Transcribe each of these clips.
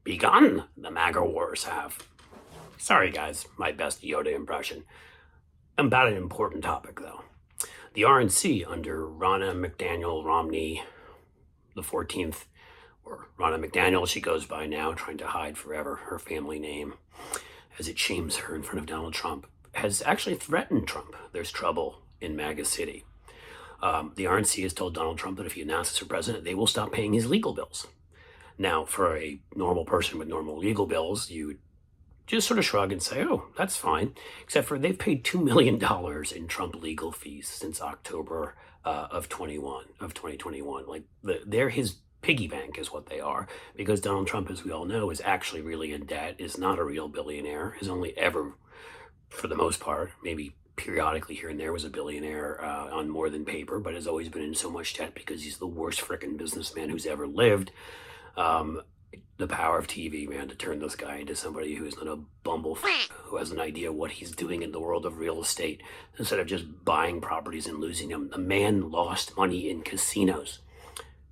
begun, the MAGA wars have. Sorry guys, my best Yoda impression. About an important topic though. The RNC under Ronna McDaniel Romney the 14th, or Ronna McDaniel, she goes by now, trying to hide forever her family name as it shames her in front of Donald Trump, has actually threatened Trump. There's trouble in MAGA City. The RNC has told Donald Trump that if he announces for president, they will stop paying his legal bills. Now, for a normal person with normal legal bills, you would just sort of shrug and say, oh, that's fine, except for they've paid $2 million in Trump legal fees since October of 2021. Like, they're his piggy bank is what they are, because Donald Trump, as we all know, is actually really in debt, is not a real billionaire, has only ever, for the most part, maybe periodically here and there, was a billionaire on more than paper, but has always been in so much debt because he's the worst frickin' businessman who's ever lived. The power of TV, man, to turn this guy into somebody who is not a bumblefuck, who has an idea what he's doing in the world of real estate, instead of just buying properties and losing them. The man lost money in casinos.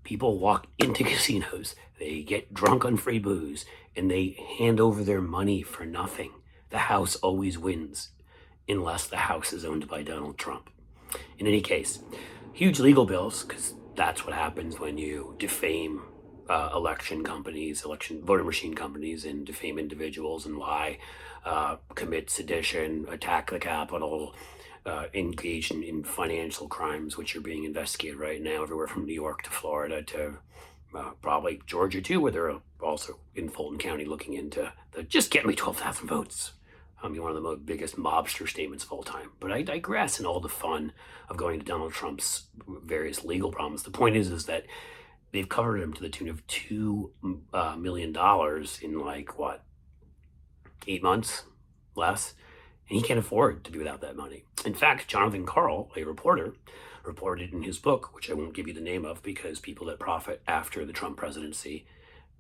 People walk into casinos, they get drunk on free booze, and they hand over their money for nothing. The house always wins, unless the house is owned by Donald Trump. In any case, huge legal bills, because that's what happens when you defame election companies, voter machine companies, and defame individuals and lie, commit sedition, attack the Capitol, engage in financial crimes, which are being investigated right now everywhere from New York to Florida to probably Georgia too, where they're also in Fulton County looking into the just get me 12,000 votes. I mean, one of the biggest mobster statements of all time. But I digress in all the fun of going to Donald Trump's various legal problems. The point is that they've covered him to the tune of $2 million in like, what, 8 months? Less? And he can't afford to be without that money. In fact, Jonathan Karl, a reporter, reported in his book, which I won't give you the name of because people that profit after the Trump presidency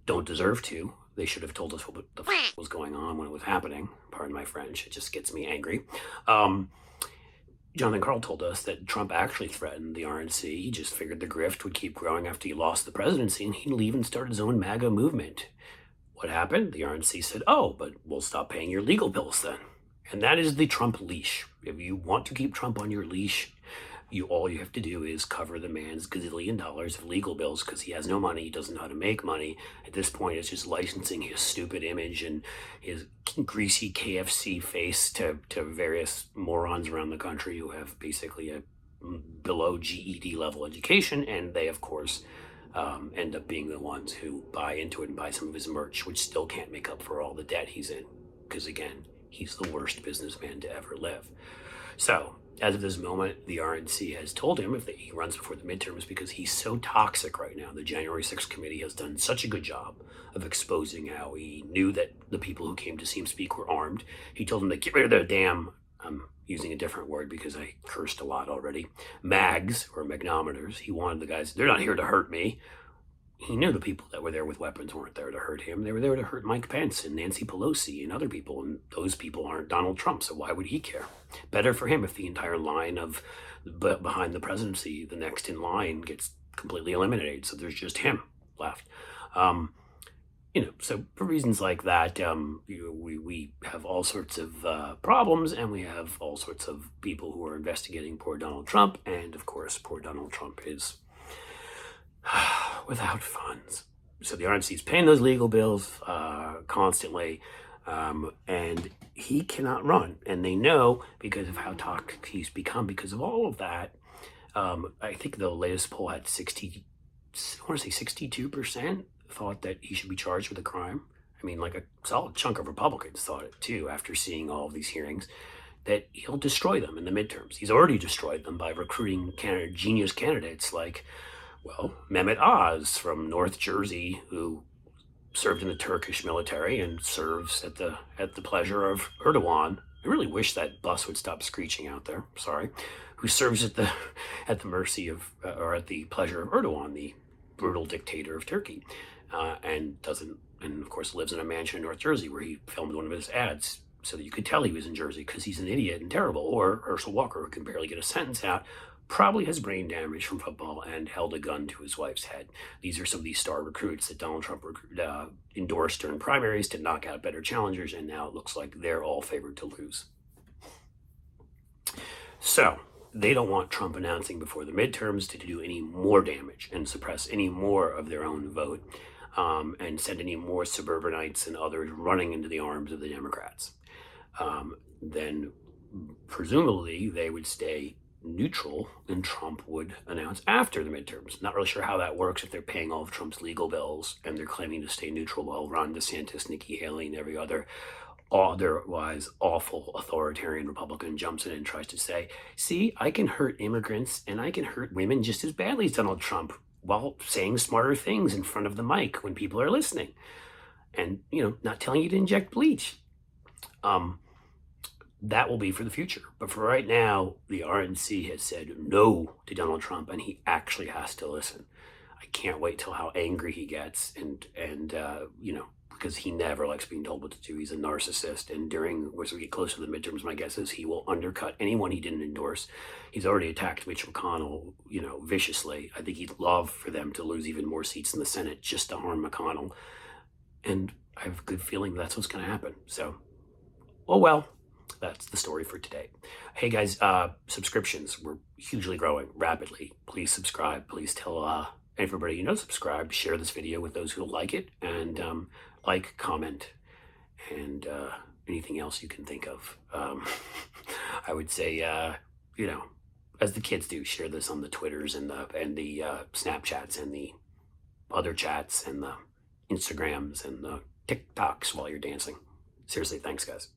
don't deserve to. They should have told us what the was going on when it was happening. Pardon my French, it just gets me angry. Jonathan Karl told us that Trump actually threatened the RNC. He just figured the grift would keep growing after he lost the presidency, and he'd leave and start his own MAGA movement. What happened? The RNC said, oh, but we'll stop paying your legal bills then. And that is the Trump leash. If you want to keep Trump on your leash, all you have to do is cover the man's gazillion dollars of legal bills because he has no money, he doesn't know how to make money. At this point, it's just licensing his stupid image and his greasy KFC face to various morons around the country who have basically a below GED level education, and they, of course, end up being the ones who buy into it and buy some of his merch, which still can't make up for all the debt he's in, because again, he's the worst businessman to ever live. So, as of this moment, the RNC has told him if he runs before the midterms because he's so toxic right now. The January 6th committee has done such a good job of exposing how he knew that the people who came to see him speak were armed. He told them to get rid of their damn, I'm using a different word because I cursed a lot already, mags or magnometers. He wanted the guys, they're not here to hurt me. He knew the people that were there with weapons weren't there to hurt him. They were there to hurt Mike Pence and Nancy Pelosi and other people, and those people aren't Donald Trump, so why would he care? Better for him if the entire line of behind the presidency, the next in line, gets completely eliminated, so there's just him left. So for reasons like that, we have all sorts of problems, and we have all sorts of people who are investigating poor Donald Trump, and of course, poor Donald Trump is without funds. So the RNC is paying those legal bills constantly, and he cannot run. And they know because of how toxic he's become, because of all of that. I think the latest poll had 62% thought that he should be charged with a crime. I mean, like a solid chunk of Republicans thought it too, after seeing all of these hearings, that he'll destroy them in the midterms. He's already destroyed them by recruiting genius candidates like, well, Mehmet Oz from North Jersey, who served in the Turkish military and serves at the pleasure of Erdogan. I really wish that bus would stop screeching out there. Sorry. Who serves at the mercy of or at the pleasure of Erdogan, the brutal dictator of Turkey, and of course lives in a mansion in North Jersey where he filmed one of his ads so that you could tell he was in Jersey because he's an idiot and terrible. Or Herschel Walker, who can barely get a sentence out, probably has brain damage from football and held a gun to his wife's head. These are some of these star recruits that Donald Trump endorsed during primaries to knock out better challengers, and now it looks like they're all favored to lose. So they don't want Trump announcing before the midterms to do any more damage and suppress any more of their own vote, and send any more suburbanites and others running into the arms of the Democrats. Then presumably they would stay neutral and Trump would announce after the midterms. Not really sure how that works if they're paying all of Trump's legal bills and they're claiming to stay neutral while Ron DeSantis, Nikki Haley, and every other otherwise awful authoritarian Republican jumps in and tries to say, see, I can hurt immigrants and I can hurt women just as badly as Donald Trump while saying smarter things in front of the mic when people are listening. And, not telling you to inject bleach. That will be for the future. But for right now, the RNC has said no to Donald Trump, and he actually has to listen. I can't wait till how angry he gets, and because he never likes being told what to do. He's a narcissist, and as we get closer to the midterms, my guess is he will undercut anyone he didn't endorse. He's already attacked Mitch McConnell, viciously. I think he'd love for them to lose even more seats in the Senate just to harm McConnell. And I have a good feeling that's what's going to happen. So, oh well. That's the story for today. Hey guys, subscriptions, we're hugely growing rapidly. Please subscribe. Please tell everybody subscribe. Share this video with those who like it, and like, comment, and anything else you can think of. I would say, as the kids do, share this on the Twitters and the Snapchats and the other chats and the Instagrams and the TikToks while you're dancing. Seriously, thanks guys.